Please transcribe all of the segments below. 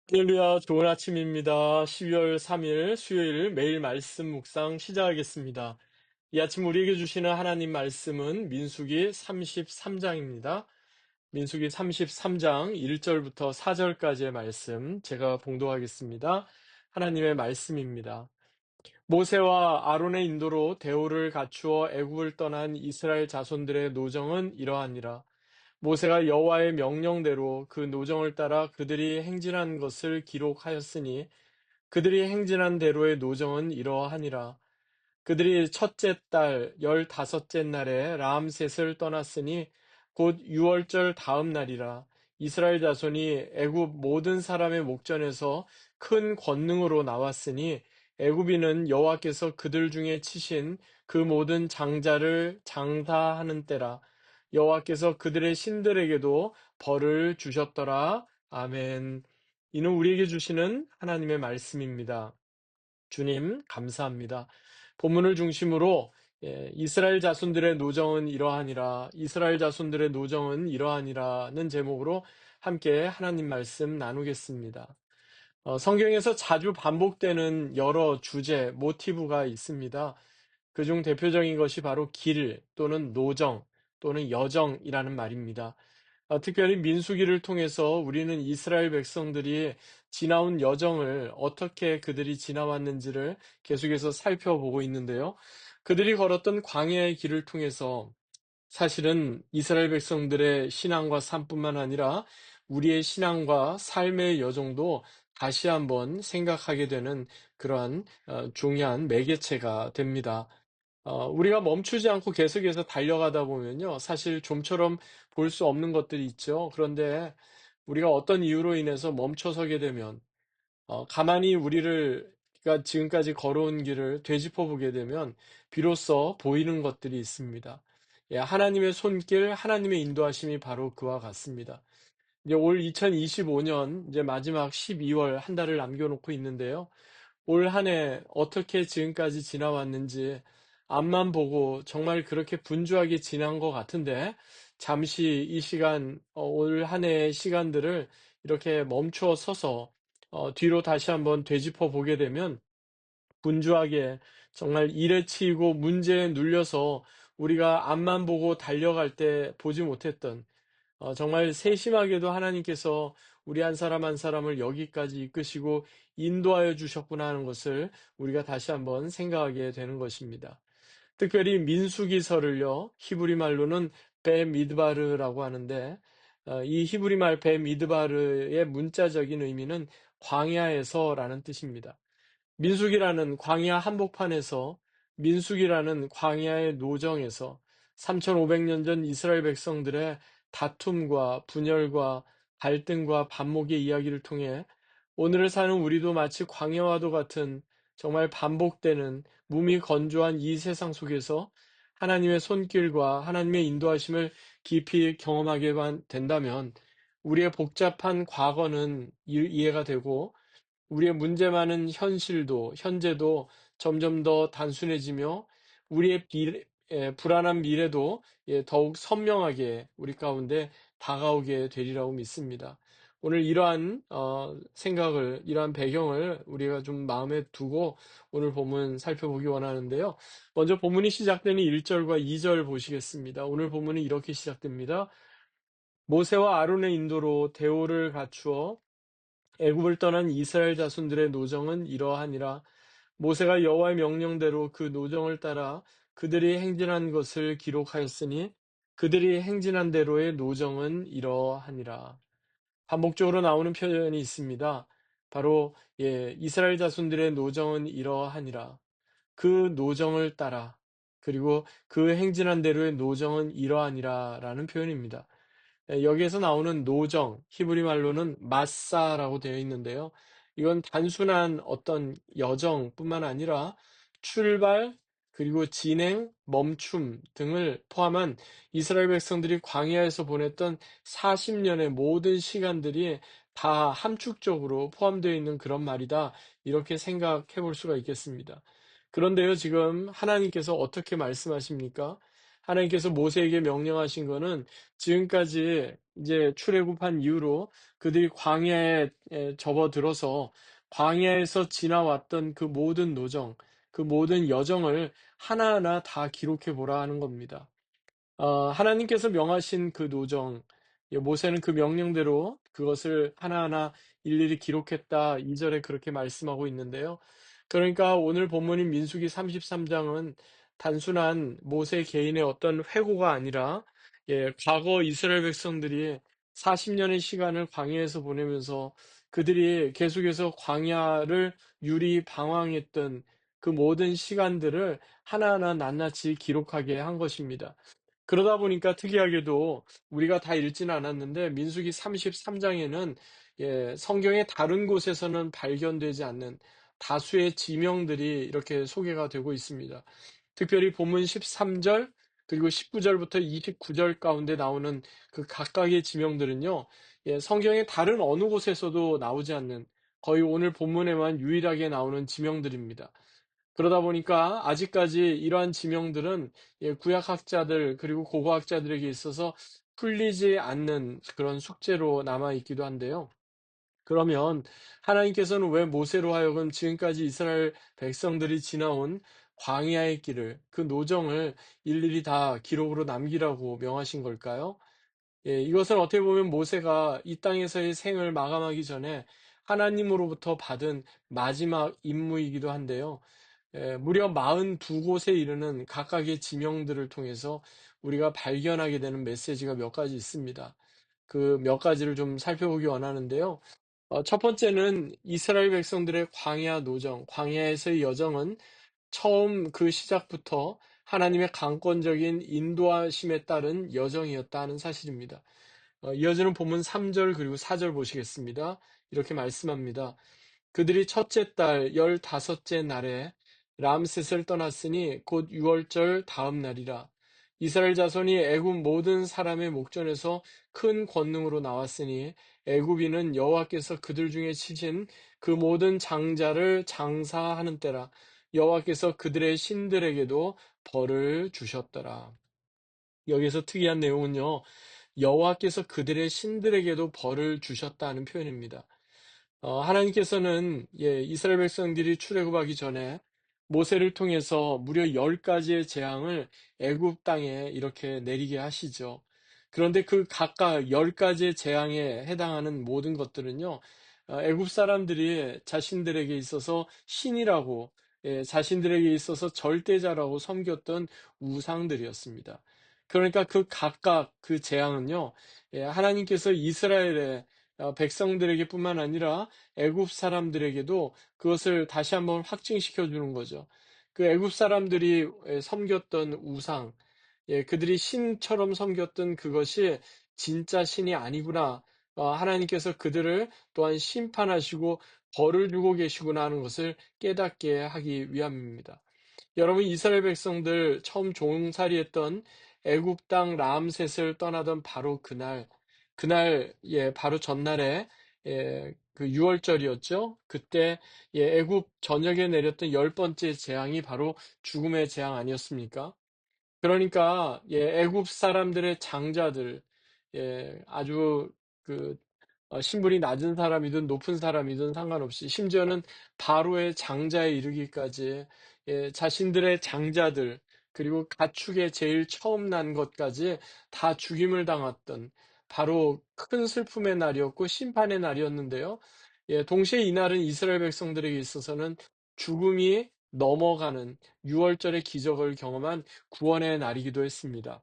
할렐루야, 좋은 아침입니다. 12월 3일 수요일 매일 말씀 묵상 시작하겠습니다. 이 아침 우리에게 주시는 하나님 말씀은 민수기 33장입니다. 민수기 33장 1절부터 4절까지의 말씀 제가 봉독하겠습니다. 하나님의 말씀입니다. 모세와 아론의 인도로 대오를 갖추어 애굽을 떠난 이스라엘 자손들의 노정은 이러하니라. 모세가 여호와의 명령대로 그 노정을 따라 그들이 행진한 것을 기록하였으니 그들이 행진한 대로의 노정은 이러하니라. 그들이 첫째 달 15째 날에 라암셋을 떠났으니 곧 유월절 다음 날이라. 이스라엘 자손이 애굽 모든 사람의 목전에서 큰 권능으로 나왔으니 애굽인은 여호와께서 그들 중에 치신 그 모든 장자를 장사하는 때라. 여호와께서 그들의 신들에게도 벌을 주셨더라. 아멘. 이는 우리에게 주시는 하나님의 말씀입니다. 주님, 감사합니다. 본문을 중심으로 이스라엘 자손들의 노정은 이러하니라, 이스라엘 자손들의 노정은 이러하니라는 제목으로 함께 하나님 말씀 나누겠습니다. 성경에서 자주 반복되는 여러 주제, 모티브가 있습니다. 그중 대표적인 것이 바로 길 또는 노정 또는 여정이라는 말입니다. 특별히 민수기를 통해서 우리는 이스라엘 백성들이 지나온 여정을 어떻게 그들이 지나왔는지를 계속해서 살펴보고 있는데요. 그들이 걸었던 광야의 길을 통해서 사실은 이스라엘 백성들의 신앙과 삶뿐만 아니라 우리의 신앙과 삶의 여정도 다시 한번 생각하게 되는 그러한 중요한 매개체가 됩니다. 우리가 멈추지 않고 계속해서 달려가다 보면요. 사실 좀처럼 볼 수 없는 것들이 있죠. 그런데 우리가 어떤 이유로 인해서 멈춰서게 되면, 가만히 우리가 지금까지 걸어온 길을 되짚어 보게 되면, 비로소 보이는 것들이 있습니다. 예, 하나님의 손길, 하나님의 인도하심이 바로 그와 같습니다. 이제 올 2025년, 이제 마지막 12월 한 달을 남겨놓고 있는데요. 올 한 해 어떻게 지금까지 지나왔는지 앞만 보고 정말 그렇게 분주하게 지난 것 같은데 잠시 이 시간, 올 한 해의 시간들을 이렇게 멈춰 서서 뒤로 다시 한번 되짚어 보게 되면 분주하게 정말 일에 치이고 문제에 눌려서 우리가 앞만 보고 달려갈 때 보지 못했던 정말 세심하게도 하나님께서 우리 한 사람 한 사람을 여기까지 이끄시고 인도하여 주셨구나 하는 것을 우리가 다시 한번 생각하게 되는 것입니다. 특별히 민수기서를요, 히브리 말로는 베미드바르라고 하는데, 이 히브리 말 베미드바르의 문자적인 의미는 광야에서라는 뜻입니다. 민수기라는 광야 한복판에서, 민수기라는 광야의 노정에서 3500년 전 이스라엘 백성들의 다툼과 분열과 갈등과 반목의 이야기를 통해 오늘을 사는 우리도 마치 광야와도 같은 정말 반복되는 몸이 건조한 이 세상 속에서 하나님의 손길과 하나님의 인도하심을 깊이 경험하게만 된다면 우리의 복잡한 과거는 이해가 되고 우리의 문제 많은 현재도 점점 더 단순해지며 우리의 불안한 미래도 더욱 선명하게 우리 가운데 다가오게 되리라고 믿습니다. 오늘 이러한 생각을, 이러한 배경을 우리가 좀 마음에 두고 오늘 본문 살펴보기 원하는데요. 먼저 본문이 시작되는 1절과 2절 보시겠습니다. 오늘 본문은 이렇게 시작됩니다. 모세와 아론의 인도로 대오를 갖추어 애굽을 떠난 이스라엘 자손들의 노정은 이러하니라. 모세가 여호와의 명령대로 그 노정을 따라 그들이 행진한 것을 기록하였으니 그들이 행진한 대로의 노정은 이러하니라. 반복적으로 나오는 표현이 있습니다. 바로 이스라엘 자손들의 노정은 이러하니라. 그 노정을 따라 그리고 그 행진한 대로의 노정은 이러하니라라는 표현입니다. 여기에서 나오는 노정, 히브리 말로는 마사라고 되어 있는데요. 이건 단순한 어떤 여정뿐만 아니라 출발, 그리고 진행, 멈춤 등을 포함한 이스라엘 백성들이 광야에서 보냈던 40년의 모든 시간들이 다 함축적으로 포함되어 있는 그런 말이다. 이렇게 생각해 볼 수가 있겠습니다. 그런데요, 지금 하나님께서 어떻게 말씀하십니까? 하나님께서 모세에게 명령하신 거는 지금까지 이제 출애굽한 이후로 그들이 광야에 접어들어서 광야에서 지나왔던 그 모든 노정, 그 모든 여정을 하나하나 다 기록해 보라 하는 겁니다. 하나님께서 명하신 그 노정, 모세는 그 명령대로 그것을 하나하나 일일이 기록했다. 2절에 그렇게 말씀하고 있는데요. 그러니까 오늘 본문인 민수기 33장은 단순한 모세 개인의 어떤 회고가 아니라, 과거 이스라엘 백성들이 40년의 시간을 광야에서 보내면서 그들이 계속해서 광야를 유리 방황했던 그 모든 시간들을 하나하나 낱낱이 기록하게 한 것입니다. 그러다 보니까 특이하게도 우리가 다 읽지는 않았는데 민수기 33장에는 성경의 다른 곳에서는 발견되지 않는 다수의 지명들이 이렇게 소개가 되고 있습니다. 특별히 본문 13절 그리고 19절부터 29절 가운데 나오는 그 각각의 지명들은요, 성경의 다른 어느 곳에서도 나오지 않는 거의 오늘 본문에만 유일하게 나오는 지명들입니다. 그러다 보니까 아직까지 이러한 지명들은 구약학자들 그리고 고고학자들에게 있어서 풀리지 않는 그런 숙제로 남아 있기도 한데요. 그러면 하나님께서는 왜 모세로 하여금 지금까지 이스라엘 백성들이 지나온 광야의 길을, 그 노정을 일일이 다 기록으로 남기라고 명하신 걸까요? 이것은 어떻게 보면 모세가 이 땅에서의 생을 마감하기 전에 하나님으로부터 받은 마지막 임무이기도 한데요. 무려 42곳에 이르는 각각의 지명들을 통해서 우리가 발견하게 되는 메시지가 몇 가지 있습니다. 그 몇 가지를 좀 살펴보기 원하는데요. 첫 번째는 이스라엘 백성들의 광야 노정, 광야에서의 여정은 처음 그 시작부터 하나님의 강권적인 인도하심에 따른 여정이었다는 사실입니다. 이어지는 본문 3절 그리고 4절 보시겠습니다. 이렇게 말씀합니다. 그들이 첫째 달 15째 날에 람셋을 떠났으니 곧 6월절 다음 날이라. 이스라엘 자손이 애굽 모든 사람의 목전에서 큰 권능으로 나왔으니 애굽인은 여호와께서 그들 중에 치신 그 모든 장자를 장사하는 때라. 여호와께서 그들의 신들에게도 벌을 주셨더라. 여기서 특이한 내용은요, 여호와께서 그들의 신들에게도 벌을 주셨다는 표현입니다. 하나님께서는 이스라엘 백성들이 출애굽하기 전에 모세를 통해서 무려 10가지의 재앙을 애굽 땅에 이렇게 내리게 하시죠. 그런데 그 각각 10가지의 재앙에 해당하는 모든 것들은요, 애굽 사람들이 자신들에게 있어서 신이라고, 자신들에게 있어서 절대자라고 섬겼던 우상들이었습니다. 그러니까 그 각각 그 재앙은요, 하나님께서 이스라엘의 백성들에게뿐만 아니라 애굽 사람들에게도 그것을 다시 한번 확증시켜 주는 거죠. 그 애굽 사람들이 섬겼던 우상, 그들이 신처럼 섬겼던 그것이 진짜 신이 아니구나. 하나님께서 그들을 또한 심판하시고 벌을 주고 계시구나 하는 것을 깨닫게 하기 위함입니다. 여러분, 이스라엘 백성들 처음 종살이했던 애굽 땅 람셋을 떠나던 바로 그날, 바로 전날에, 그 6월절이었죠. 그때, 애굽 전역에 내렸던 10번째 재앙이 바로 죽음의 재앙 아니었습니까? 그러니까 애굽 사람들의 장자들, 아주 그 신분이 낮은 사람이든 높은 사람이든 상관없이, 심지어는 바로의 장자에 이르기까지 자신들의 장자들, 그리고 가축의 제일 처음 난 것까지 다 죽임을 당했던 바로 큰 슬픔의 날이었고 심판의 날이었는데요. 동시에 이날은 이스라엘 백성들에게 있어서는 죽음이 넘어가는 6월절의 기적을 경험한 구원의 날이기도 했습니다.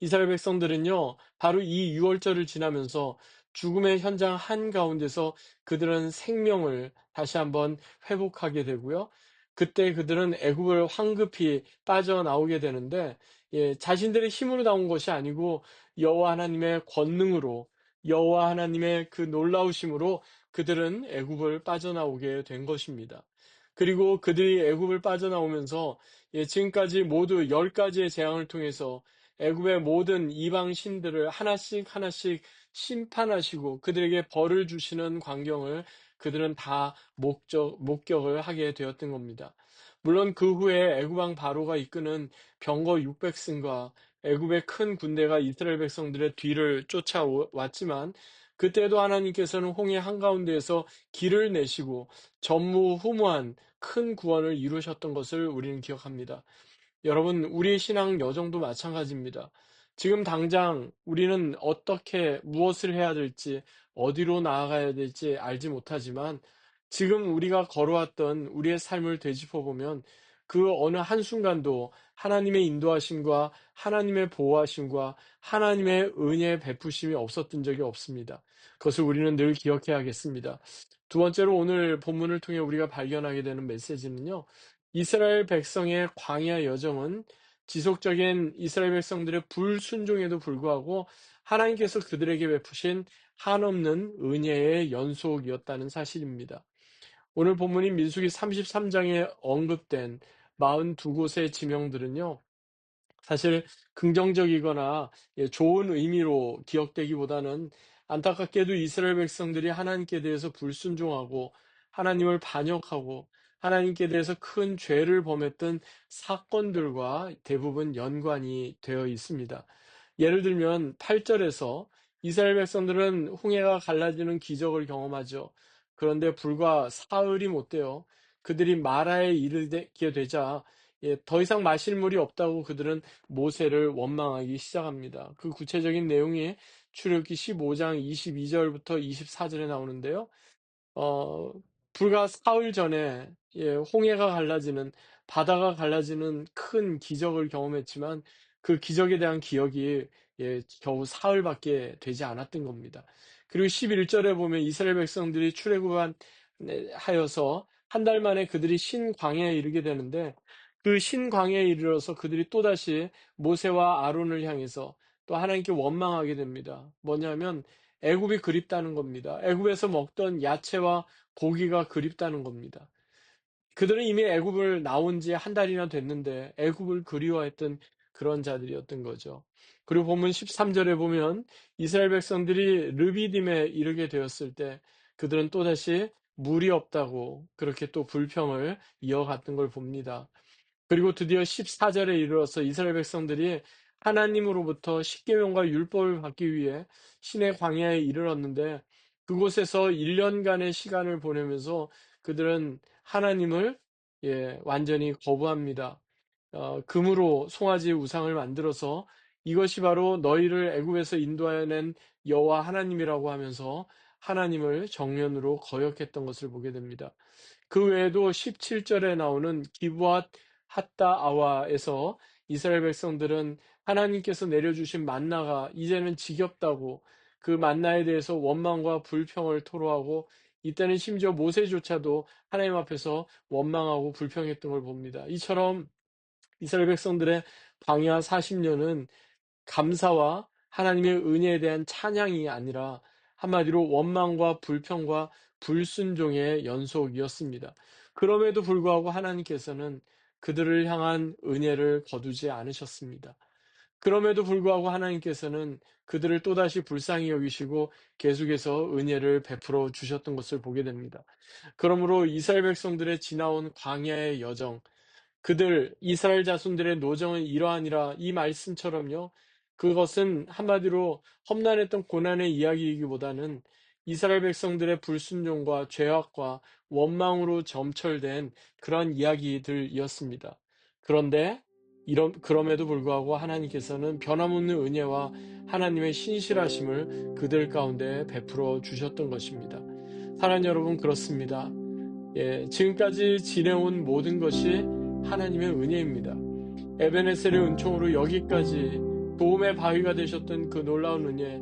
이스라엘 백성들은요, 바로 이 유월절을 지나면서 죽음의 현장 한가운데서 그들은 생명을 다시 한번 회복하게 되고요. 그때 그들은 애굽을 황급히 빠져나오게 되는데, 자신들의 힘으로 나온 것이 아니고 여호와 하나님의 권능으로, 여호와 하나님의 그 놀라우심으로 그들은 애굽을 빠져나오게 된 것입니다. 그리고 그들이 애굽을 빠져나오면서 지금까지 모두 10가지의 재앙을 통해서 애굽의 모든 이방 신들을 하나씩 하나씩 심판하시고 그들에게 벌을 주시는 광경을 그들은 다 목격을 하게 되었던 겁니다. 물론 그 후에 애굽 왕 바로가 이끄는 병거 600승과 애굽의 큰 군대가 이스라엘 백성들의 뒤를 쫓아왔지만 그때도 하나님께서는 홍해 한가운데에서 길을 내시고 전무후무한 큰 구원을 이루셨던 것을 우리는 기억합니다. 여러분, 우리의 신앙 여정도 마찬가지입니다. 지금 당장 우리는 어떻게 무엇을 해야 될지, 어디로 나아가야 될지 알지 못하지만 지금 우리가 걸어왔던 우리의 삶을 되짚어보면 그 어느 한순간도 하나님의 인도하심과 하나님의 보호하심과 하나님의 은혜의 베푸심이 없었던 적이 없습니다. 그것을 우리는 늘 기억해야겠습니다. 두 번째로 오늘 본문을 통해 우리가 발견하게 되는 메시지는요. 이스라엘 백성의 광야 여정은 지속적인 이스라엘 백성들의 불순종에도 불구하고 하나님께서 그들에게 베푸신 한없는 은혜의 연속이었다는 사실입니다. 오늘 본문인 민수기 33장에 언급된 42곳의 지명들은요. 사실 긍정적이거나 좋은 의미로 기억되기보다는 안타깝게도 이스라엘 백성들이 하나님께 대해서 불순종하고 하나님을 반역하고 하나님께 대해서 큰 죄를 범했던 사건들과 대부분 연관이 되어 있습니다. 예를 들면 8절에서 이스라엘 백성들은 홍해가 갈라지는 기적을 경험하죠. 그런데 불과 사흘이 못 되어 그들이 마라에 이르게 되자 더 이상 마실 물이 없다고 그들은 모세를 원망하기 시작합니다. 그 구체적인 내용이 출애굽기 15장 22절부터 24절에 나오는데요. 어, 불과 사흘 전에 홍해가 갈라지는 바다가 갈라지는 큰 기적을 경험했지만 그 기적에 대한 기억이 겨우 사흘밖에 되지 않았던 겁니다. 그리고 11절에 보면 이스라엘 백성들이 출애굽한 하여서 한 달 만에 그들이 신광야에 이르게 되는데 그 신광야에 이르러서 그들이 또다시 모세와 아론을 향해서 또 하나님께 원망하게 됩니다. 뭐냐면 애굽이 그립다는 겁니다. 애굽에서 먹던 야채와 고기가 그립다는 겁니다. 그들은 이미 애굽을 나온 지 한 달이나 됐는데 애굽을 그리워했던 그런 자들이었던 거죠. 그리고 본문 13절에 보면 이스라엘 백성들이 르비딤에 이르게 되었을 때 그들은 또다시 물이 없다고 그렇게 또 불평을 이어갔던 걸 봅니다. 그리고 드디어 14절에 이르러서 이스라엘 백성들이 하나님으로부터 십계명과 율법을 받기 위해 신의 광야에 이르렀는데 그곳에서 1년간의 시간을 보내면서 그들은 하나님을 완전히 거부합니다. 금으로 송아지 우상을 만들어서 이것이 바로 너희를 애굽에서 인도해낸 여호와 하나님이라고 하면서 하나님을 정면으로 거역했던 것을 보게 됩니다. 그 외에도 17절에 나오는 기브앗 핫다 아와에서 이스라엘 백성들은 하나님께서 내려주신 만나가 이제는 지겹다고 그 만나에 대해서 원망과 불평을 토로하고 이때는 심지어 모세조차도 하나님 앞에서 원망하고 불평했던 걸 봅니다. 이처럼 이스라엘 백성들의 광야 40년은 감사와 하나님의 은혜에 대한 찬양이 아니라 한마디로 원망과 불평과 불순종의 연속이었습니다. 그럼에도 불구하고 하나님께서는 그들을 향한 은혜를 거두지 않으셨습니다. 그럼에도 불구하고 하나님께서는 그들을 또다시 불쌍히 여기시고 계속해서 은혜를 베풀어 주셨던 것을 보게 됩니다. 그러므로 이스라엘 백성들의 지나온 광야의 여정, 그들 이스라엘 자손들의 노정은 이러하니라 이 말씀처럼요. 그것은 한마디로 험난했던 고난의 이야기이기보다는 이스라엘 백성들의 불순종과 죄악과 원망으로 점철된 그런 이야기들이었습니다. 그런데 그럼에도 불구하고 하나님께서는 변함없는 은혜와 하나님의 신실하심을 그들 가운데 베풀어 주셨던 것입니다. 사랑하는 여러분, 그렇습니다. 지금까지 지내온 모든 것이 하나님의 은혜입니다. 에베네셀의 은총으로 여기까지 도움의 바위가 되셨던 그 놀라운 은혜,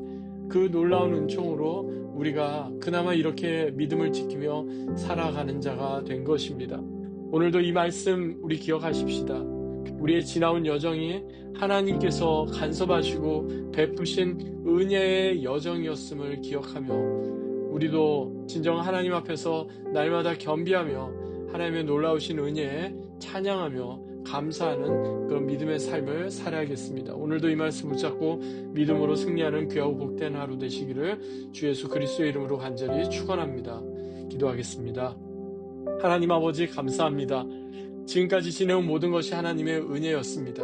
그 놀라운 은총으로 우리가 그나마 이렇게 믿음을 지키며 살아가는 자가 된 것입니다. 오늘도 이 말씀 우리 기억하십시다. 우리의 지나온 여정이 하나님께서 간섭하시고 베푸신 은혜의 여정이었음을 기억하며 우리도 진정 하나님 앞에서 날마다 겸비하며 하나님의 놀라우신 은혜에 찬양하며 감사하는 그런 믿음의 삶을 살아야겠습니다. 오늘도 이 말씀 붙잡고 믿음으로 승리하는 귀하고 복된 하루 되시기를 주 예수 그리스도의 이름으로 간절히 축원합니다. 기도하겠습니다. 하나님 아버지 감사합니다. 지금까지 지내온 모든 것이 하나님의 은혜였습니다.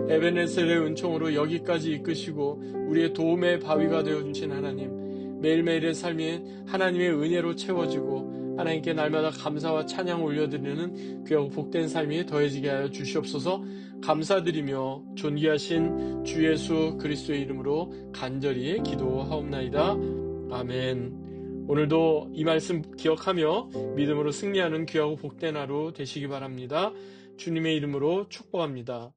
에베네셀의 은총으로 여기까지 이끄시고 우리의 도움의 바위가 되어주신 하나님, 매일매일의 삶이 하나님의 은혜로 채워지고 하나님께 날마다 감사와 찬양 올려드리는 귀하고 복된 삶이 더해지게 하여 주시옵소서. 감사드리며 존귀하신 주 예수 그리스도의 이름으로 간절히 기도하옵나이다. 아멘. 오늘도 이 말씀 기억하며 믿음으로 승리하는 귀하고 복된 하루 되시기 바랍니다. 주님의 이름으로 축복합니다.